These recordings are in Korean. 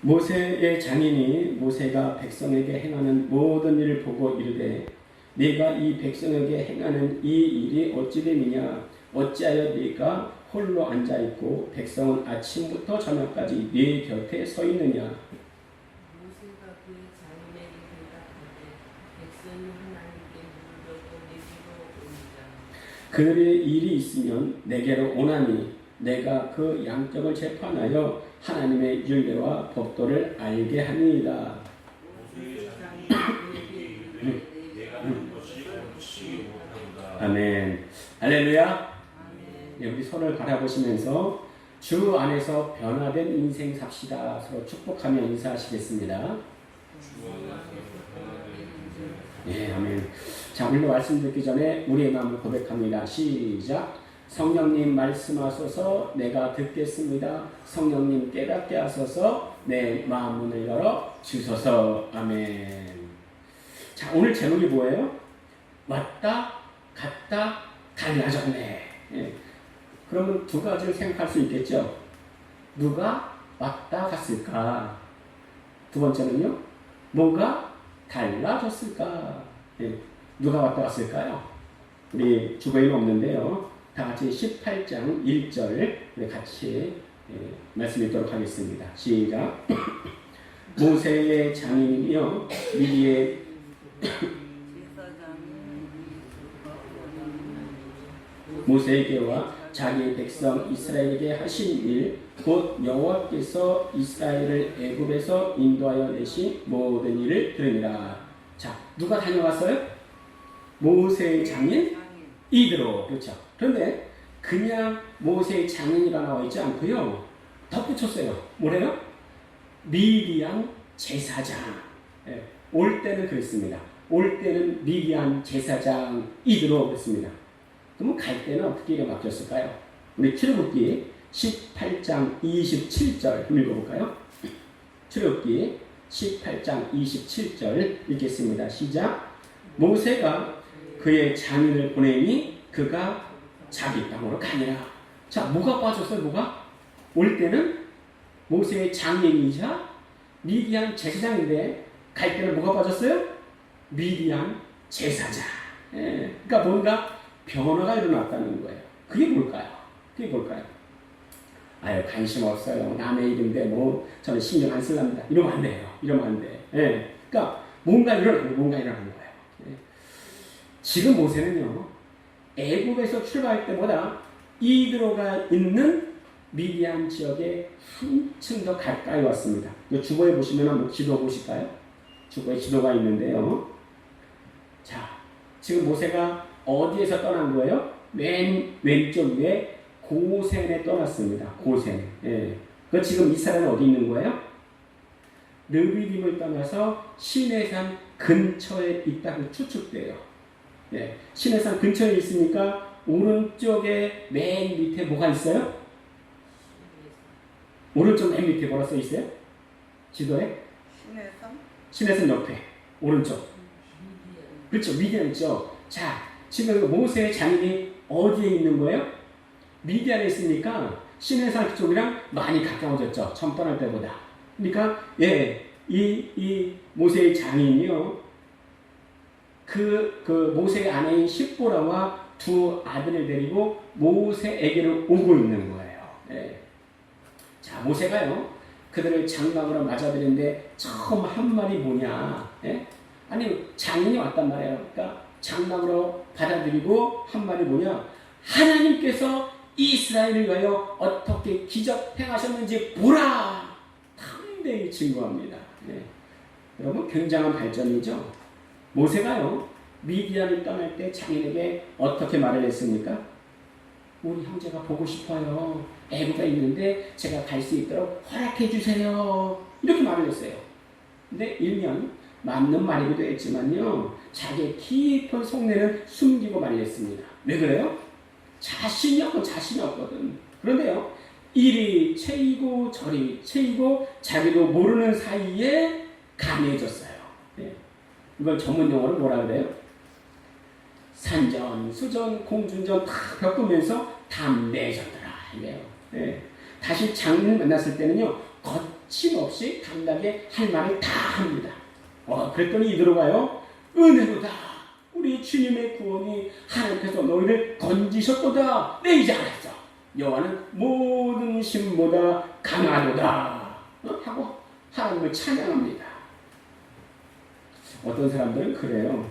모세의 장인이 모세가 백성에게 행하는 모든 일을 보고 이르되 네가 이 백성에게 행하는 이 일이 어찌됨이냐 어찌하여 네가 홀로 앉아있고 백성은 아침부터 저녁까지 네 곁에 서 있느냐. 모세가 그의 장인에게 대답하되 백성이 하나님께 물으려고 내게로 오니라. 그들의 일이 있으면 내게로 오나니 내가 그 양적을 재판하여 하나님의 율례와 법도를 알게 하니이다. 모세의 장인이 그에게 이르되 내가 하는 것이 옳지 못하도다. 아멘. 할렐루야. 네, 우리 서로를 바라보시면서 주 안에서 변화된 인생 삽시다. 서로 축복하며 인사하시겠습니다. 예, 아멘. 자, 오늘 말씀 듣기 전에 우리의 마음을 고백합니다. 시작. 성령님 말씀하소서 내가 듣겠습니다. 성령님 깨닫게 하소서 내 마음 문을 열어 주소서. 아멘. 자, 오늘 제목이 뭐예요? 왔다 갔다 달라졌네. 예. 그러면 두 가지를 생각할 수 있겠죠. 누가 왔다 갔을까? 두 번째는요, 뭐가 달라졌을까? 예. 누가 왔다 갔을까요? 우리 주거에는 없는데요. 다 같이 18장 1절 우리 같이 말씀 읽도록 하겠습니다. 시작. 모세의 장인이며 미디의 모세에게와 자기 백성 이스라엘에게 하신 일 곧 여호와께서 이스라엘을 애굽에서 인도하여 내신 모든 일을 들으니라. 자, 누가 다녀왔어요? 모세의 장인 이드로. 그렇죠. 그런데 그냥 모세의 장인이라 나와 있지 않고요. 덧붙였어요. 뭐래요? 미디안 제사장. 예, 올 때는 그랬습니다. 올 때는 미디안 제사장 이드로 그랬습니다. 그러면 갈 때는 어떻게 바뀌었을까요? 우리 출애굽기 18장 27절 읽어볼까요? 출애굽기 18장 27절 읽겠습니다. 시작. 모세가 그의 장인을 보내니 그가 자기 땅으로 가니라. 자, 뭐가 빠졌어요? 뭐가? 올 때는 모세의 장인이자 미디안 제사장인데 갈 때는 뭐가 빠졌어요? 미디안 제사장. 예, 그러니까 뭔가 변화가 일어났다는 거예요. 그게 뭘까요? 그게 뭘까요? 아유, 관심 없어요. 남의 일인데 뭐 저는 신경 안 쓸랍니다. 이러면 안 돼요. 이러면 안 돼. 예. 그러니까 뭔가 일어나는 거예요. 예. 지금 모세는요, 애굽에서 출발할 때보다 이드로가 있는 미디안 지역에 한층 더 가까이 왔습니다. 주보에 보시면 한번 지도 보실까요? 주보에 지도가 있는데요. 자, 지금 모세가 어디에서 떠난 거예요? 맨 왼쪽 위에 고센에 떠났습니다. 고센. 예. 그 지금 이스라엘은 어디 있는 거예요? 르비딤을 떠나서 시내산 근처에 있다고 추측돼요. 예. 시내산 근처에 있으니까 오른쪽에 맨 밑에 뭐가 있어요? 오른쪽 맨 밑에 뭐라 써 있어요? 지도에? 시내산 옆에 오른쪽. 그렇죠. 미디안 있죠. 자, 지금 모세의 장인이 어디에 있는 거예요? 미디안에 있으니까 시내산 그쪽이랑 많이 가까워졌죠. 처음 떠날 때보다. 그러니까 예, 이 모세의 장인이요. 그 모세의 아내인 십보라와 두 아들을 데리고 모세에게로 오고 있는 거예요. 예. 자, 모세가요. 그들을 장막으로 맞아들이는데 처음 한 말이 뭐냐? 예? 아니, 장인이 왔단 말이에요. 그러니까 장막으로 받아들이고 한 말이 뭐냐? 하나님께서 이스라엘을 위하여 어떻게 기적 행하셨는지 보라! 담대히 증거합니다. 네. 여러분, 굉장한 발전이죠. 모세가요, 미디안을 떠날 때 장인에게 어떻게 말을 했습니까? 우리 형제가 보고 싶어요. 애굽에 있는데 제가 갈 수 있도록 허락해 주세요. 이렇게 말을 했어요. 근데 일면 맞는 말이기도 했지만요, 자기의 깊은 속내는 숨기고 말했습니다. 왜 그래요? 자신이 없거든. 그런데요, 이리 채이고 저리 채이고 자기도 모르는 사이에 강해졌어요. 네. 이걸 전문 용어로 뭐라 그래요? 산전, 수전, 공준전 다 겪으면서 담대해졌더라. 이래요. 네. 다시 장인을 만났을 때는요, 거침없이 당당하게 할 말을 다 합니다. 그랬더니 이드로가요, 은혜로다. 우리 주님의 구원이 하나님께서 너희를 건지셨도다. 내 이제 알았어. 여호와는 모든 신보다 강하도다. 하고 하나님을 찬양합니다. 어떤 사람들은 그래요.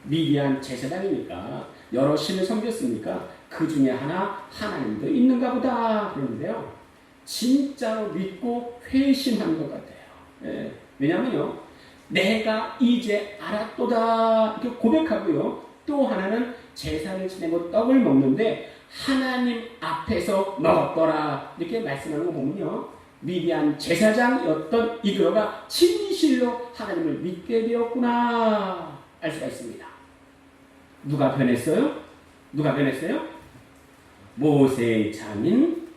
미디안 제사장이니까 여러 신을 섬겼으니까 그 중에 하나님도 있는가 보다 그러는데요. 진짜로 믿고 회심한 것 같아요. 왜냐하면요, 내가 이제 알았도다 이렇게 고백하고요. 또 하나는 제사를 지내고 떡을 먹는데 하나님 앞에서 먹었더라 이렇게 말씀하는 거 보면요, 미디안 제사장이었던 이드로가 진실로 하나님을 믿게 되었구나 알 수가 있습니다. 누가 변했어요? 누가 변했어요? 모세의 장인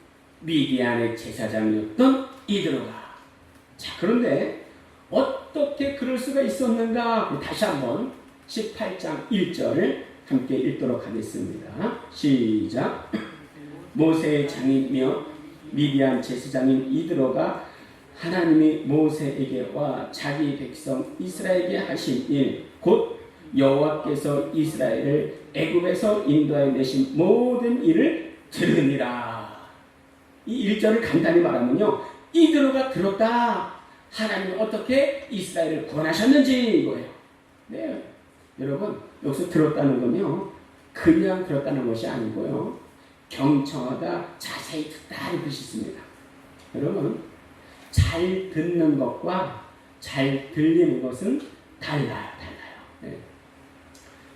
미디안의 제사장이었던 이드로가. 자, 그런데 어떻게 그럴 수가 있었는가? 다시 한번 18장 1절을 함께 읽도록 하겠습니다. 시작. 모세의 장인이며 미디안 제사장인 이드로가 하나님이 모세에게와 자기 백성 이스라엘에게 하신 일, 곧 여호와께서 이스라엘을 애굽에서 인도하여 내신 모든 일을 들으니라. 이 1절을 간단히 말하면요, 이드로가 들었다. 하나님은 어떻게 이스라엘을 구원하셨는지 이거예요. 네, 여러분, 여기서 들었다는 건요, 그냥 들었다는 것이 아니고요, 경청하다, 자세히 듣다 이런 뜻이 있습니다. 여러분, 잘 듣는 것과 잘 들리는 것은 달라요. 네.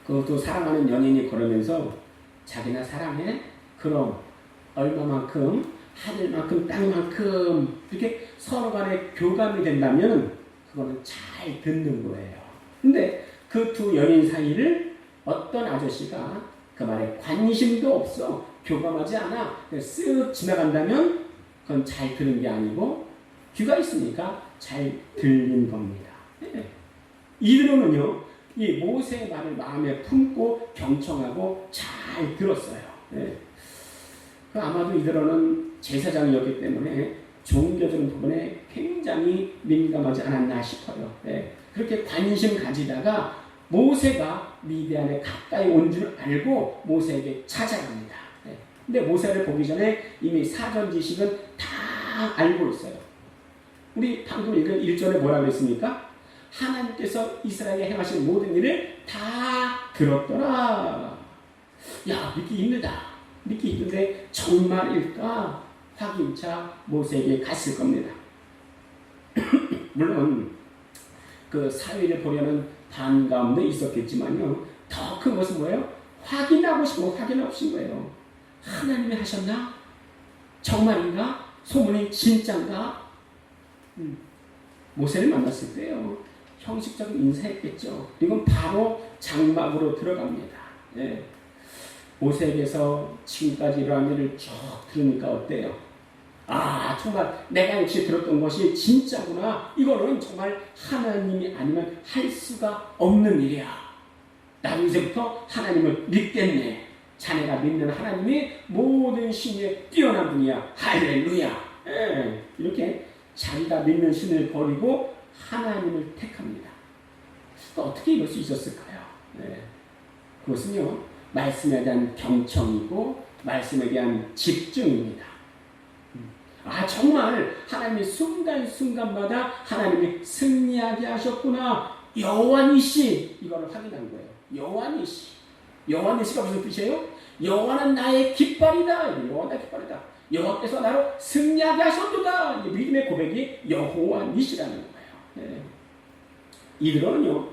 그것도 사랑하는 연인이 걸으면서 자기나 사랑해? 그럼 얼마만큼, 하늘만큼, 땅만큼 이렇게 서로 간에 교감이 된다면 그거는 잘 듣는 거예요. 근데 그 두 연인 사이를 어떤 아저씨가 그 말에 관심도 없어, 교감하지 않아, 쓱 지나간다면 그건 잘 들은 게 아니고 귀가 있으니까 잘 들린 겁니다. 네. 이드로는요, 이 모세의 말을 마음에 품고 경청하고 잘 들었어요. 네. 아마도 이드로는 제사장이었기 때문에 종교적인 부분에 굉장히 민감하지 않았나 싶어요. 네. 그렇게 관심 가지다가 모세가 미디안에 가까이 온 줄 알고 모세에게 찾아갑니다. 네. 근데 모세를 보기 전에 이미 사전 지식은 다 알고 있어요. 우리 방금 읽은 1절에 뭐라고 했습니까? 하나님께서 이스라엘에 행하신 모든 일을 다 들었더라. 야, 믿기 힘들다. 믿기 힘든데 정말일까? 확인차 모세에게 갔을 겁니다. 물론 그 사회를 보려는 반가움도 있었겠지만요, 더 큰 것은 뭐예요? 확인하고 싶고 확인하고 싶은 거예요. 하나님이 하셨나? 정말인가? 소문이 진짠가? 모세를 만났을 때요, 형식적인 인사했겠죠. 이건 바로 장막으로 들어갑니다. 예. 모세에게서 지금까지 이러한 일을 쭉 들으니까 어때요? 아, 정말 내가 역시 들었던 것이 진짜구나. 이거는 정말 하나님이 아니면 할 수가 없는 일이야. 나도 이제부터 하나님을 믿겠네. 자네가 믿는 하나님이 모든 신에 뛰어난 분이야. 할렐루야. 예. 이렇게 자기가 믿는 신을 버리고 하나님을 택합니다. 어떻게 이럴 수 있었을까요? 네. 그것은요, 말씀에 대한 경청이고 말씀에 대한 집중입니다. 아, 정말 하나님이 순간순간마다 하나님이 승리하게 하셨구나. 여호와니시, 이거를 확인한 거예요. 여호와니시. 여호와니시가 무슨 뜻이에요? 여호와는 나의 깃발이다. 여호와는 나의 깃발이다. 여호와께서 나로 승리하게 하셨도다. 믿음의 고백이 여호와니시라는 거예요. 네. 이들은요,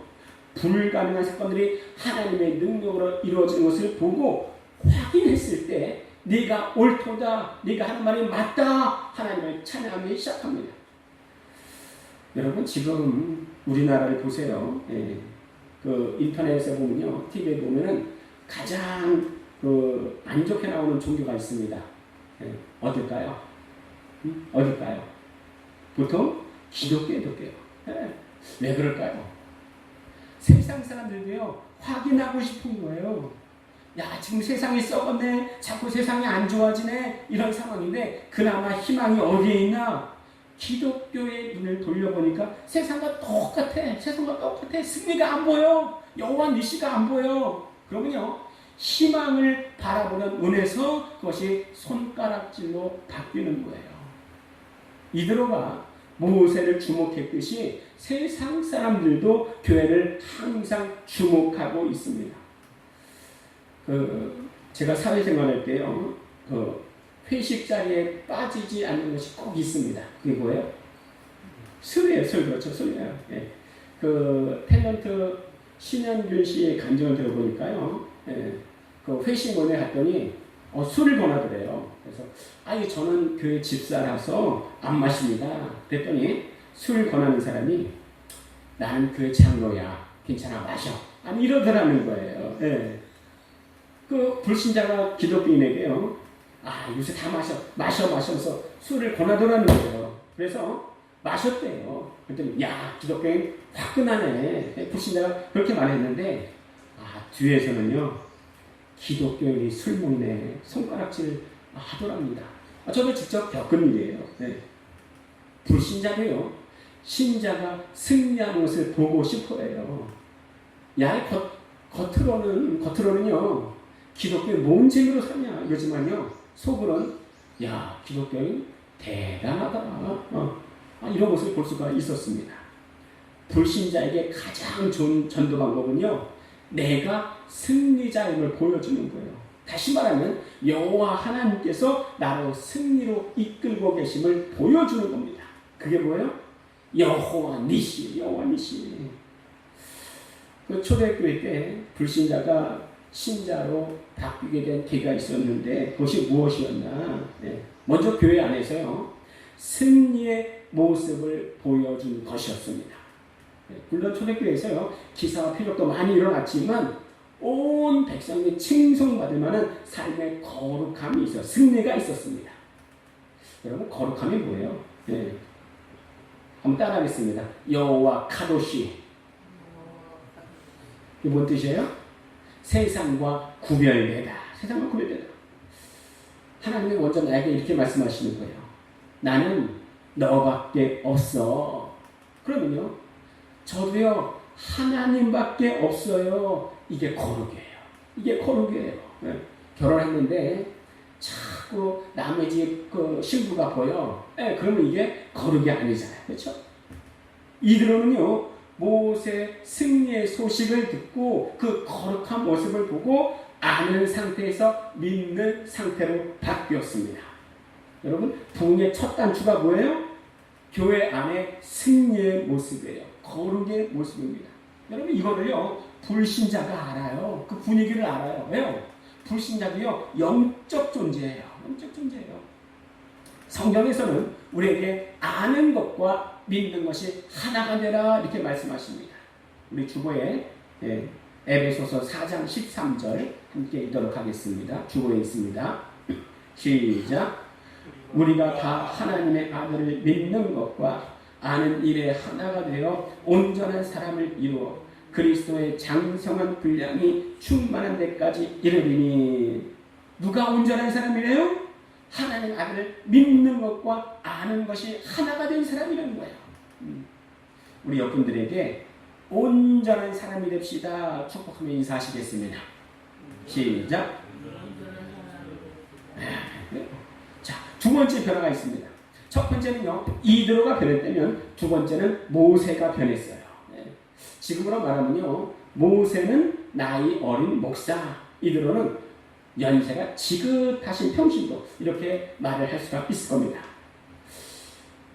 불가능한 사건들이 하나님의 능력으로 이루어지는 것을 보고 확인했을 때 네가 옳도다, 네가 하는 말이 맞다, 하나님을 찬양하기 시작합니다. 여러분, 지금 우리나라를 보세요. 예. 그 인터넷에 보면요, TV에 보면은 가장 안 좋게 나오는 종교가 있습니다. 예. 어딜까요? 어딜까요? 보통 기독교예요. 예. 왜 그럴까요? 세상 사람들도요, 확인하고 싶은 거예요. 야, 지금 세상이 썩었네, 자꾸 세상이 안 좋아지네, 이런 상황인데 그나마 희망이 어디에 있나? 기독교의 눈을 돌려보니까 세상과 똑같아. 세상과 똑같아. 승리가 안 보여. 여호와 니시가 안 보여. 그러면요, 희망을 바라보는 눈에서 그것이 손가락질로 바뀌는 거예요. 이드로가 모세를 주목했듯이 세상 사람들도 교회를 항상 주목하고 있습니다. 제가 사회생활할 때요, 회식 자리에 빠지지 않는 것이 꼭 있습니다. 그게 뭐예요? 술이에요. 술. 그렇죠. 술이에요. 예. 탤런트 신현균 씨의 간증을 들어보니까요, 예. 회식원에 갔더니 술을 권하더래요. 그래서 저는 교회 집사라서 안 마십니다. 그랬더니 술 권하는 사람이 나는 교회 장로야. 괜찮아 마셔. 아니 이러더라는 거예요. 예. 불신자가 기독교인에게요, 요새 다 마셔서 술을 권하더라는 거예요. 그래서 마셨대요. 그랬더니 야, 기독교인 화끈하네. 불신자가 그렇게 말했는데 뒤에서는요, 기독교인이 술모이네 손가락질 하더랍니다. 저도 직접 겪은 일이에요. 네. 불신자도요, 신자가 승리하는 것을 보고 싶어해요. 겉으로는요, 기독교인 뭔 재미로 사냐 이러지만요, 속으로는 야, 기독교인 대단하다. 이런 것을 볼 수가 있었습니다. 불신자에게 가장 좋은 전도 방법은요, 내가 승리자임을 보여주는 거예요. 다시 말하면 여호와 하나님께서 나를 승리로 이끌고 계심을 보여주는 겁니다. 그게 뭐예요? 여호와 니시. 초대교회 때 불신자가 신자로 바뀌게 된 계기가 있었는데 그것이 무엇이었나? 먼저 교회 안에서요, 승리의 모습을 보여준 것이었습니다. 물론 초대교회에서요, 기사와 표적도 많이 일어났지만 온 백성이 칭송받을 만한 삶의 거룩함이 있어 승리가 있었습니다. 여러분, 거룩함이 뭐예요? 한번 따라하겠습니다. 여호와 카도시. 이게 뭔 뜻이에요? 세상과 구별되다. 세상과 구별되다. 하나님이 먼저 나에게 이렇게 말씀하시는 거예요. 나는 너밖에 없어. 그러면요, 저도요, 하나님밖에 없어요. 이게 거룩이에요. 결혼했는데 자꾸 남의 집 신부가 보여. 그러면 이게 거룩이 아니잖아요. 그렇죠? 이들은요, 모세 승리의 소식을 듣고 그 거룩한 모습을 보고 아는 상태에서 믿는 상태로 바뀌었습니다. 여러분, 부흥의 첫 단추가 뭐예요? 교회 안에 승리의 모습이에요. 거룩의 모습입니다. 여러분, 이거를요, 불신자가 알아요. 그 분위기를 알아요. 왜요? 불신자도요, 영적 존재예요. 성경에서는 우리에게 아는 것과 믿는 것이 하나가 되라 이렇게 말씀하십니다. 우리 주보에 에베소서 4장 13절 함께 읽도록 하겠습니다. 주보에 있습니다. 시작. 우리가 다 하나님의 아들을 믿는 것과 아는 일에 하나가 되어 온전한 사람을 이루어 그리스도의 장성한 분량이 충만한 데까지 이르리니. 누가 온전한 사람이래요? 하나님 아들을 믿는 것과 아는 것이 하나가 된 사람이라는 거예요. 우리 옆분들에게 온전한 사람이 됩시다. 축복하며 인사하시겠습니다. 시작. 자, 두 번째 변화가 있습니다. 첫 번째는요, 이드로가 변했다면 두 번째는 모세가 변했어요. 지금으로 말하면요, 모세는 나이 어린 목사, 이드로는 연세가 지긋하신 평신도, 이렇게 말을 할 수가 있을 겁니다.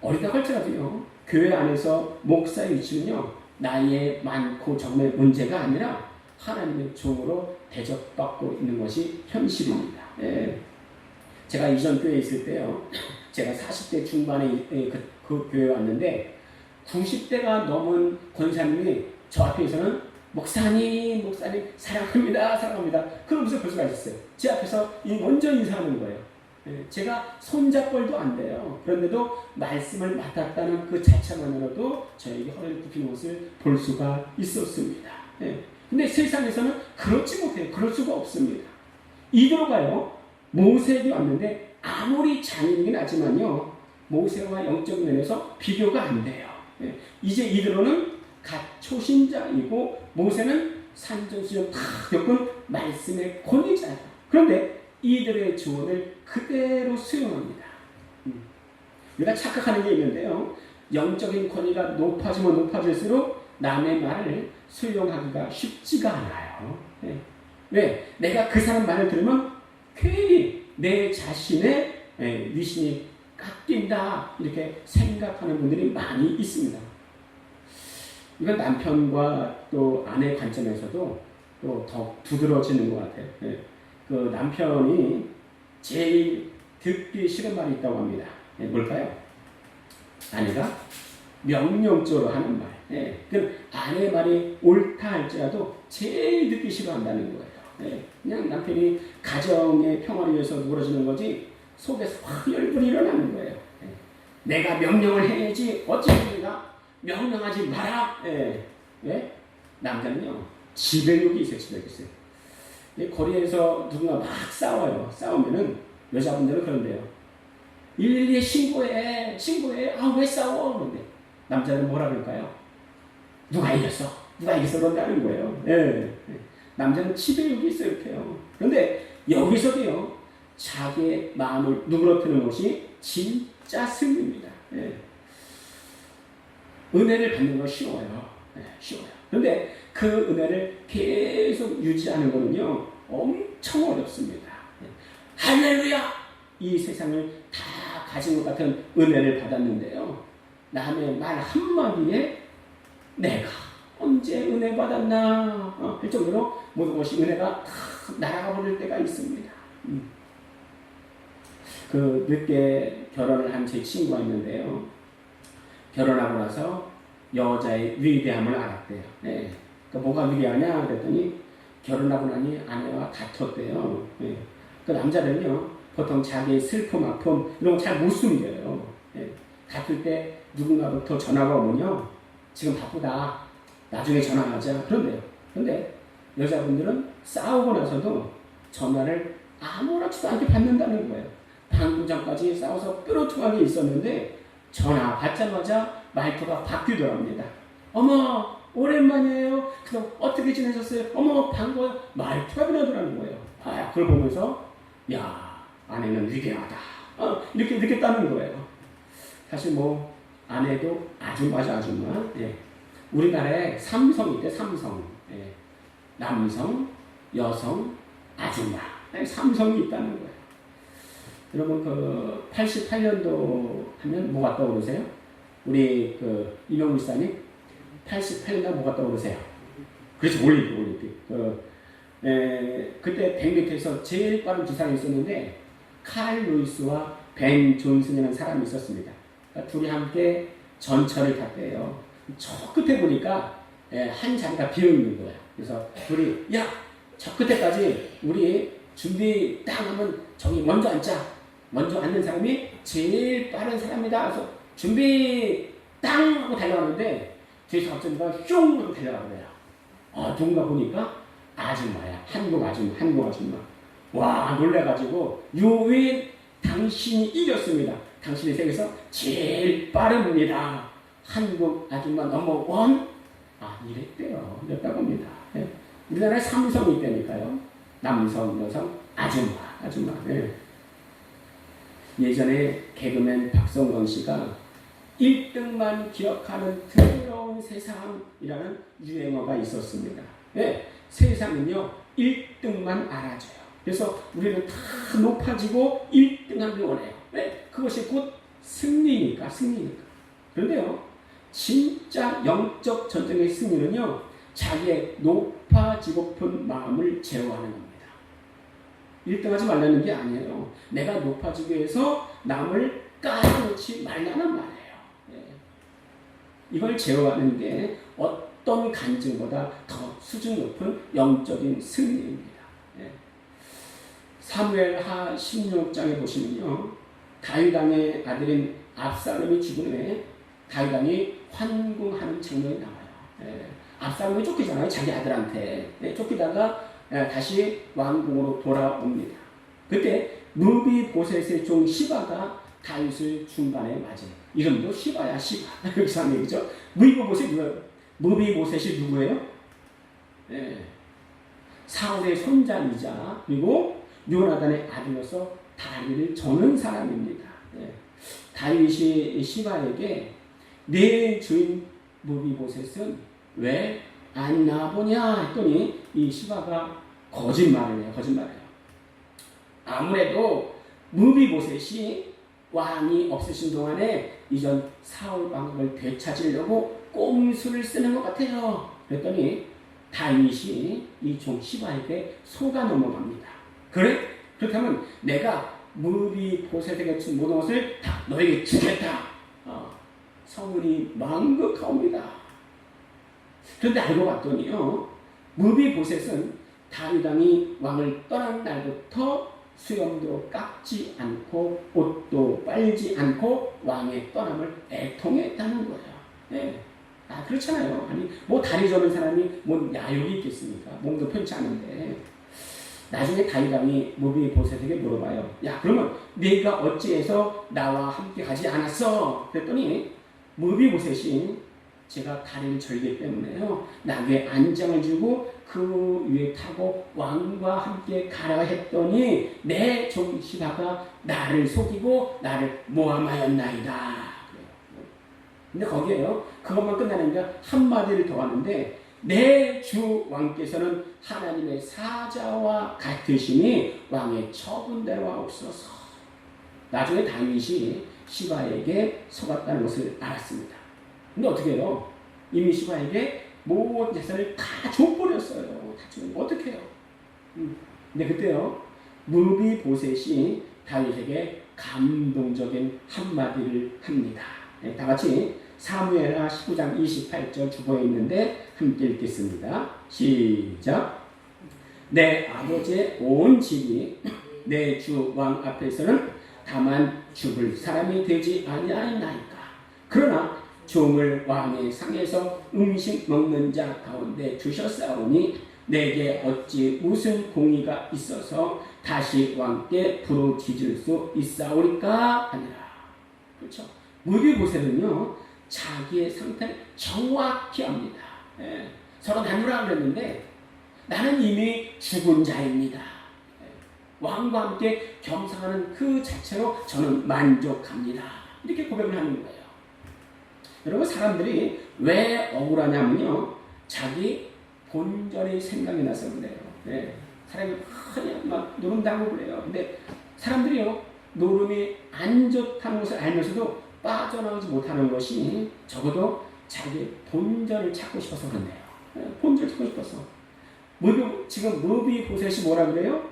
어리다고 할지라도요, 교회 안에서 목사의 위치는요, 나이에 많고 적음의 문제가 아니라 하나님의 종으로 대접받고 있는 것이 현실입니다. 제가 이전 교회에 있을 때요, 제가 40대 중반에 그 교회에 왔는데 90대가 넘은 권사님이 저 앞에서는 목사님 사랑합니다. 그러면서 볼 수가 있었어요. 제 앞에서 먼저 인사하는 거예요. 제가 손잡벌도 안 돼요. 그런데도 말씀을 맡았다는 그 자체만으로도 저에게 허리를 굽히는 것을 볼 수가 있었습니다. 근데 세상에서는 그렇지 못해요. 그럴 수가 없습니다. 이드로가요, 모세에게 왔는데 아무리 장인이긴 하지만요, 모세와 영적 면에서 비교가 안 돼요. 예. 이제 이들로는 갓 초신자이고 모세는 산전수전 다 겪은 말씀의 권위자예요. 그런데 이들의 조언을 그대로 수용합니다. 우리가 착각하는 게 있는데요. 영적인 권위가 높아지면 높아질수록 남의 말을 수용하기가 쉽지가 않아요. 네. 왜? 내가 그 사람 말을 들으면 괜히 내 자신의 위신이 깎인다 이렇게 생각하는 분들이 많이 있습니다. 이건 남편과 또 아내 관점에서도 또 더 두드러지는 것 같아요. 네. 그 남편이 제일 듣기 싫은 말이 있다고 합니다. 네, 뭘까요? 아내가 명령적으로 하는 말. 네, 그 아내 말이 옳다 할지라도 제일 듣기 싫어한다는 거예요. 네, 그냥 남편이 가정의 평화를 위해서 누그러지는 거지 속에서 확 열불이 일어나는 거예요. 네, 내가 명령을 해야지 어찌하니까 명령하지 마라. 네, 네? 남자는요 지배욕이 있어요. 지배욕이 있어요. 거리에서 누군가 막 싸워요. 싸우면은 여자분들은 그런데요. 112에 신고해. 아, 왜 싸워? 그런데 남자는 뭐라 그럴까요? 누가 이겼어? 그런다는 거예요. 예. 남자는 지배욕이 있어요. 이렇게요. 그런데 여기서도요. 자기의 마음을 누그러뜨리는 것이 진짜 승리입니다. 예. 은혜를 받는 건 쉬워요. 쉬워요. 그런데 그 은혜를 계속 유지하는 것은요, 엄청 어렵습니다. 할렐루야! 이 세상을 다 가진 것 같은 은혜를 받았는데요. 남의 말 한마디에 내가 언제 은혜 받았나 할 정도로 모든 것이 은혜가 다 날아가 버릴 때가 있습니다. 그 늦게 결혼을 한 제 친구가 있는데요. 결혼하고 나서 여자의 위대함을 알았대요. 네. 그러니까 뭐가 위대하냐 그랬더니 결혼하고 나니 아내와 다퉜대요. 네. 그 남자는요 보통 자기의 슬픔, 아픔 이런 거 잘 못 숨겨요. 네. 다툴 때 누군가부터 전화가 오면요 지금 바쁘다 나중에 전화하자 그런데요. 그런데 여자분들은 싸우고 나서도 전화를 아무렇지도 않게 받는다는 거예요. 방금 전까지 싸워서 뾰루퉁하게 있었는데 전화 받자마자 말투가 바뀌더랍니다. 어머 오랜만이에요. 그럼 어떻게 지내셨어요? 어머 반가워요. 말투가 변하더라는 거예요. 아, 그걸 보면서 야 아내는 위대하다. 이렇게 느꼈다는 거예요. 사실 뭐 아내도 아줌마죠 아줌마. 예. 우리나라에 삼성이 있대 삼성. 예. 남성, 여성, 아줌마. 삼성이 있다는 거예요. 여러분 그 88년도 하면 뭐가 떠오르세요? 우리 그 이명우 목사님 88년도 뭐가 떠오르세요? 그렇지 올림픽. 그때 100m에서 제일 빠른 기사가 있었는데 칼 루이스와 벤 존슨이라는 사람이 있었습니다. 그러니까 둘이 함께 전철을 탔대요. 저 끝에 보니까 한 자리가 비어 있는 거야. 그래서 둘이 야 저 끝에까지 우리 준비 딱 하면 저기 먼저 앉자. 먼저 앉는 사람이 제일 빠른 사람이다. 그래서 준비 땅 하고 달려가는데 뒤에서 갑자기 슝 하고 달려가더래요. 누군가 보니까 아줌마야. 한국 아줌마. 와 놀래가지고 유인 당신이 이겼습니다. 당신이 세계에서 제일 빠른 분이다. 한국 아줌마 넘버원. 이랬대요. 이랬다고 합니다. 네. 우리나라에 삼성이 있다니까요. 남성, 여성, 아줌마. 네. 예전에 개그맨 박성건 씨가 1등만 기억하는 더러운 세상이라는 유행어가 있었습니다. 네, 세상은요 1등만 알아줘요. 그래서 우리는 다 높아지고 1등하길 원해요. 네, 그것이 곧 승리니까. 그런데요 진짜 영적 전쟁의 승리는요 자기의 높아지고픈 마음을 제어하는 겁니다. 1등하지 말라는 게 아니에요. 내가 높아지기 위해서 남을 까놓지 말라는 말이에요. 네. 이걸 제어하는 게 어떤 간증보다 더 수준 높은 영적인 승리입니다. 네. 사무엘하 16장에 보시면요. 다윗 왕의 아들인 압살롬이 죽은 후에 다윗 왕이 환궁하는 장면이 나와요. 네. 압살롬이 쫓기잖아요. 자기 아들한테. 네. 쫓기다가 다시 왕궁으로 돌아옵니다. 그때 무비보셋의 종 시바가 다윗을 중간에 맞은 이름도 시바야 시바 이렇게 하는 얘기죠. 무비보셋이 누구예요? 무비보셋이 누구예요? 예. 사울의 손자이자 그리고 요나단의 아들로서 다리를 저는 사람입니다. 예. 다윗이 시바에게 내 주인 무비보셋은 왜 안 나보냐 했더니 이 시바가 거짓말을 해요. 아무래도 무비보셋이 왕이 없으신 동안에 이전 사울 왕국을 되찾으려고 꼼수를 쓰는 것 같아요. 그랬더니 다윗이 이 종 시바에게 속아 넘어갑니다. 그래? 그렇다면 내가 무비보셋에게 준 모든 것을 다 너에게 주겠다. 성문이 망극하옵니다. 그런데 알고 봤더니요, 무비보셋은 다윗 왕이 왕을 떠난 날부터 수염도 깎지 않고 옷도 빨지 않고 왕의 떠남을 애통했다는 거예요. 네. 그렇잖아요. 아니 뭐 다리 저는 사람이 뭐 야욕이 있겠습니까? 몸도 편치 않은데. 나중에 다윗 왕이 무비보셋에게 물어봐요. 야, 그러면 네가 어찌해서 나와 함께 가지 않았어? 그랬더니 무비보셋이 제가 다리를 절기 때문에요, 나귀에 안장을 주고 그 위에 타고 왕과 함께 가라 했더니 내 종 시바가 나를 속이고 나를 모함하였나이다. 근데 거기에요, 그것만 끝나는 게 한마디를 더 하는데, 내 주 왕께서는 하나님의 사자와 같으시니 왕의 처분대로 하옵소서. 나중에 다윗이 시바에게 속았다는 것을 알았습니다. 근데 어떻게 해요? 이미 시바에게 모든 재산을 다 줘버렸어요. 다 주면 어떻게 해요? 근데 그때요, 무비보셋이 다윗에게 감동적인 한마디를 합니다. 네, 다 같이 사무엘하 19장 28절 주보에 있는데 함께 읽겠습니다. 시작. 내 아버지의 온 집이 내 주 왕 앞에서는 다만 죽을 사람이 되지 아니하나이까. 그러나 종을 왕의 상에서 음식 먹는 자 가운데 두셨사오니 내게 어찌 무슨 공의가 있어서 다시 왕께 부르짖을 수 있사오리까 하니라. 그렇죠. 무비보셋은요, 자기의 상태를 정확히 압니다. 예. 서로 나누라 그랬는데 나는 이미 죽은 자입니다. 예. 왕과 함께 겸상하는 그 자체로 저는 만족합니다. 이렇게 고백을 하는 거예요. 여러분, 사람들이 왜 억울하냐면요, 자기 본전이 생각이 나서 그래요. 네. 사람이 그냥 막 노름다고 그래요. 근데 사람들이요, 노름이 안 좋다는 것을 알면서도 빠져나오지 못하는 것이 적어도 자기 본전을 찾고 싶어서 그런데요. 네. 본전을 찾고 싶어서. 지금 무비보셋이 뭐라 그래요?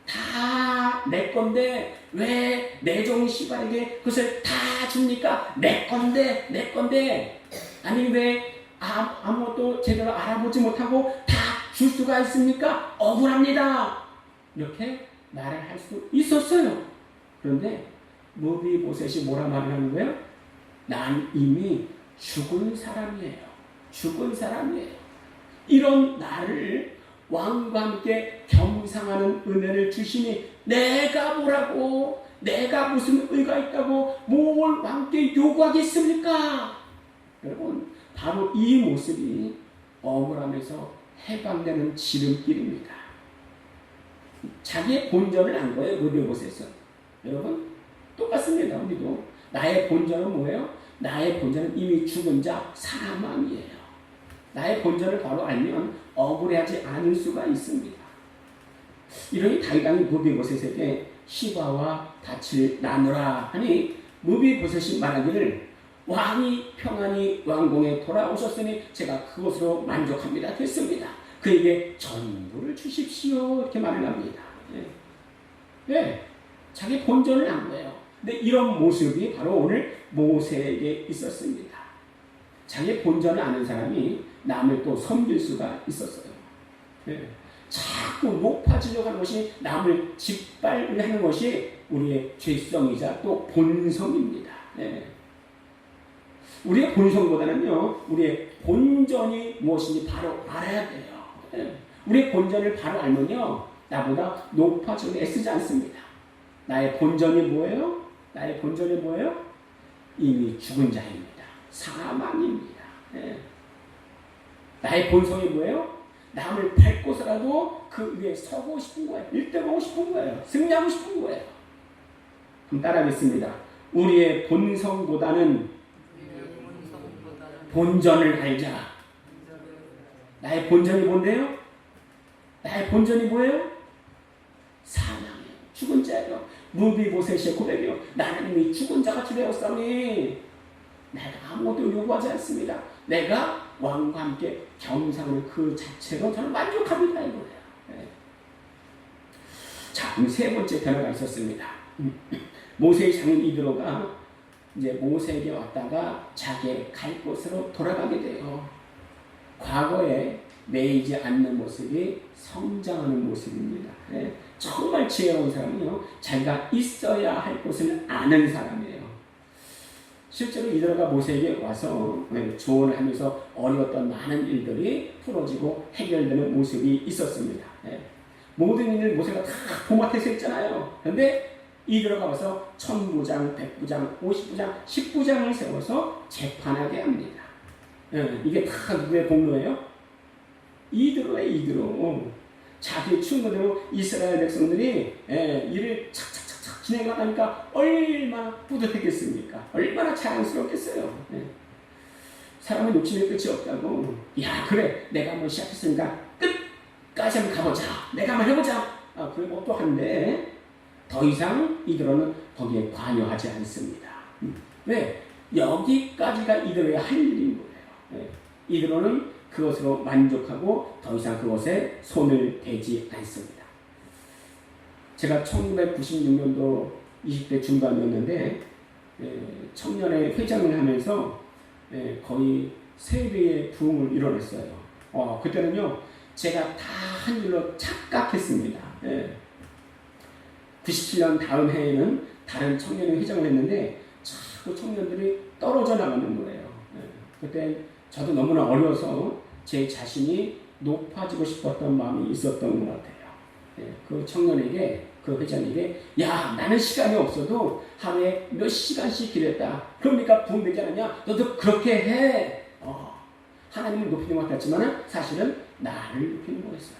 다 내 건데 왜 내 종 시바에게 그것을 다 줍니까? 내 건데 아니 왜 아무것도 제대로 알아보지 못하고 다 줄 수가 있습니까? 억울합니다. 이렇게 말을 할 수 있었어요. 그런데 무비보셋이 뭐라 말을 하는 거예요? 난 이미 죽은 사람이에요. 이런 나를 왕과 함께 겸상하는 은혜를 주시니 내가 뭐라고, 내가 무슨 의가 있다고 뭘 왕께 요구하겠습니까? 여러분, 바로 이 모습이 억울함에서 해방되는 지름길입니다. 자기의 본전을 안 거예요, 무비보셋은. 여러분, 똑같습니다. 우리도 나의 본전은 뭐예요? 나의 본전은 이미 죽은 자 사망이에요. 나의 본전을 바로 알면 억울해하지 않을 수가 있습니다. 이러니 다윗 왕이 무비보셋에게 시바와 밭을 나누라 하니 무비보셋이 말하기를 왕이 평안히 왕궁에 돌아오셨으니 제가 그것으로 만족합니다. 됐습니다. 그에게 전부를 주십시오. 이렇게 말을 합니다. 네. 자기 본전을 안 거예요. 근데 이런 모습이 바로 오늘 모세에게 있었습니다. 자기 본전을 아는 사람이 남을 또 섬길 수가 있었어요. 네. 자꾸 높아지려고 하는 것이, 남을 짓밟으려 하는 것이 우리의 죄성이자 또 본성입니다. 네. 우리의 본성보다는요, 우리의 본전이 무엇인지 바로 알아야 돼요. 네. 우리의 본전을 바로 알면요, 나보다 높아지려고 애쓰지 않습니다. 나의 본전이 뭐예요? 나의 본전이 뭐예요? 이미 죽은 자입니다. 사망입니다. 예. 나의 본성이 뭐예요? 남을 밟고서라도 그 위에 서고 싶은 거예요. 1등하고 싶은 거예요. 승리하고 싶은 거예요. 그럼 따라하겠습니다. 우리의 본성보다는 본전을 알자. 나의 본전이 뭔데요? 나의 본전이 뭐예요? 사망이에요. 죽은 자예요. 무비보셋의 고백이요. 나는 이미 죽은 자같이 되었사오니 내가 아무것도 요구하지 않습니다. 내가 왕과 함께 겸상을 그 자체로 저는 만족합니다. 이거예요. 네. 자, 그럼 세 번째 변화가 있었습니다. 모세의 장인 이드로가 이제 모세에게 왔다가 자기의 갈 곳으로 돌아가게 돼요. 과거에 매이지 않는 모습이 성장하는 모습입니다. 네. 정말 지혜로운 사람은요, 자기가 있어야 할 곳을 아는 사람이에요. 실제로 이드로가 모세에게 와서 조언을 하면서 어려웠던 많은 일들이 풀어지고 해결되는 모습이 있었습니다. 네. 모든 일을 모세가 다 도맡아서 했잖아요. 그런데 이드로가 와서 1000부장, 100부장, 50부장, 10부장을 세워서 재판하게 합니다. 네. 이게 다 누구의 공로예요? 이드로의 이드로. 자기 충고대로 이스라엘 백성들이 일을 착착착착 진행하니까 얼마나 뿌듯했겠습니까? 얼마나 자랑스럽겠어요. 사람은 욕심의 끝이 없다고. 야, 그래, 내가 한번 시작했으니까 끝까지 한번 가보자. 내가 한번 해보자. 그리고 또 한데 더 이상 이드로는 거기에 관여하지 않습니다. 왜? 여기까지가 이드로의 할 일인 거예요. 이드로는 그것으로 만족하고 더 이상 그것에 손을 대지 않습니다. 제가 1996년도 20대 중반이었는데 청년회 회장을 하면서 거의 3배의 부흥을 이뤄냈어요. 그때는요, 제가 다 한 일로 착각했습니다. 97년 다음 해에는 다른 청년회 회장을 했는데 자꾸 청년들이 떨어져 나가는 거예요. 그때 저도 너무나 어려서 제 자신이 높아지고 싶었던 마음이 있었던 것 같아요. 그 청년에게, 그 회장에게, 야, 나는 시간이 없어도 하루에 몇 시간씩 기도했다. 그러니까 부흥되지 않았냐? 너도 그렇게 해. 하나님을 높이는 것 같지만 사실은 나를 높이는 거였어요.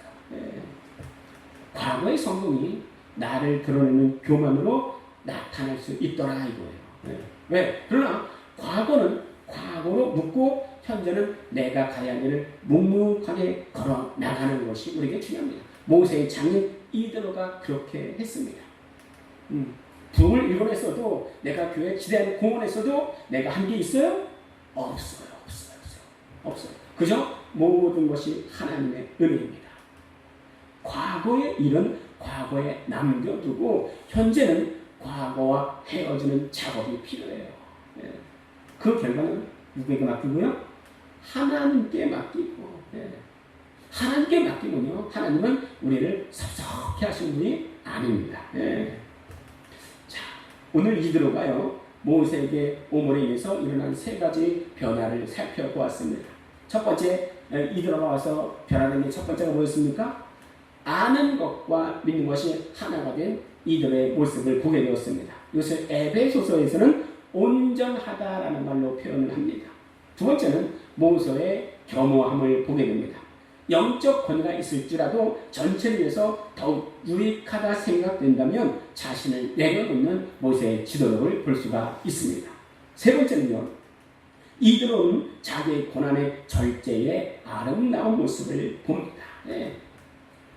과거의 성공이 나를 드러내는 교만으로 나타날 수 있더라 이거예요. 왜? 그러나 과거는 과거로 묻고 현재는 내가 가야 할 일을 묵묵하게 걸어 나가는 것이 우리에게 중요합니다. 모세의 장인 이드로가 그렇게 했습니다. 부흥을 이뤄냈어도, 내가 교회 지대한 공헌했어도 내가 한 게 있어요? 없어요. 그저 모든 것이 하나님의 은혜입니다. 과거의 일은 과거에 남겨두고 현재는 과거와 헤어지는 작업이 필요해요. 그 결과는 누구에게 맡기고요? 하나님께 맡기고. 하나님께 맡기면요, 하나님은 우리를 섭섭해 하시는 분이 아닙니다. 자, 오늘 이드로가요, 모세에게 오므에 의해서 일어난 3가지 변화를 살펴보았습니다. 첫 번째, 이드로가 와서 변화된 게 첫 번째가 뭐였습니까? 아는 것과 믿는 것이 하나가 된 이드로의 모습을 보게 되었습니다. 이것을 에베소서에서는 온전하다라는 말로 표현을 합니다. 두 번째는 모세의 겸허함을 보게 됩니다. 영적 권위가 있을지라도 전체를 위해서 더욱 유익하다 생각된다면 자신을 내려놓는 모세의 지도력을 볼 수가 있습니다. 세 번째는요, 이드로는 자기의 고난의 절제의 아름다운 모습을 봅니다.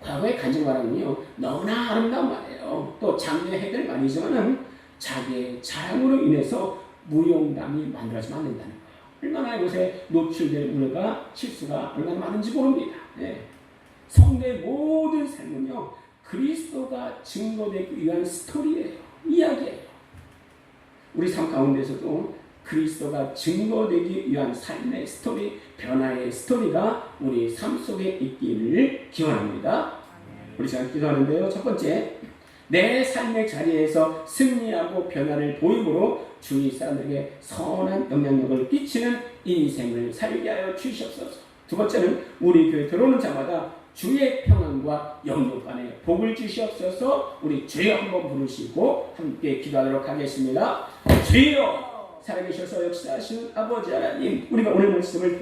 과거의 간증말은요, 너무나 아름다운 말이에요. 또 장래 해결 말이지만은 자기의 자랑으로 인해서 무용담이 만들어지면 안 된다는 거예요. 얼마나 이것에 노출될 우려가, 실수가 얼마나 많은지 모릅니다. 성도의 모든 삶은요, 그리스도가 증거되기 위한 스토리예요. 이야기예요. 우리 삶 가운데서도 그리스도가 증거되기 위한 삶의 스토리, 변화의 스토리가 우리 삶 속에 있기를 기원합니다. 우리 시간 기도하는데요. 첫 번째, 내 삶의 자리에서 승리하고 변화를 보임으로 주위 사람들에게 선한 영향력을 끼치는 인생을 살게 하여 주시옵소서. 두 번째는 우리 교회 들어오는 자마다 주의 평안과 영육 안에 복을 주시옵소서. 우리 주여 한번 부르시고 함께 기도하도록 하겠습니다. 주여 살아계셔서 역사하신 아버지 하나님, 우리가 오늘 말씀을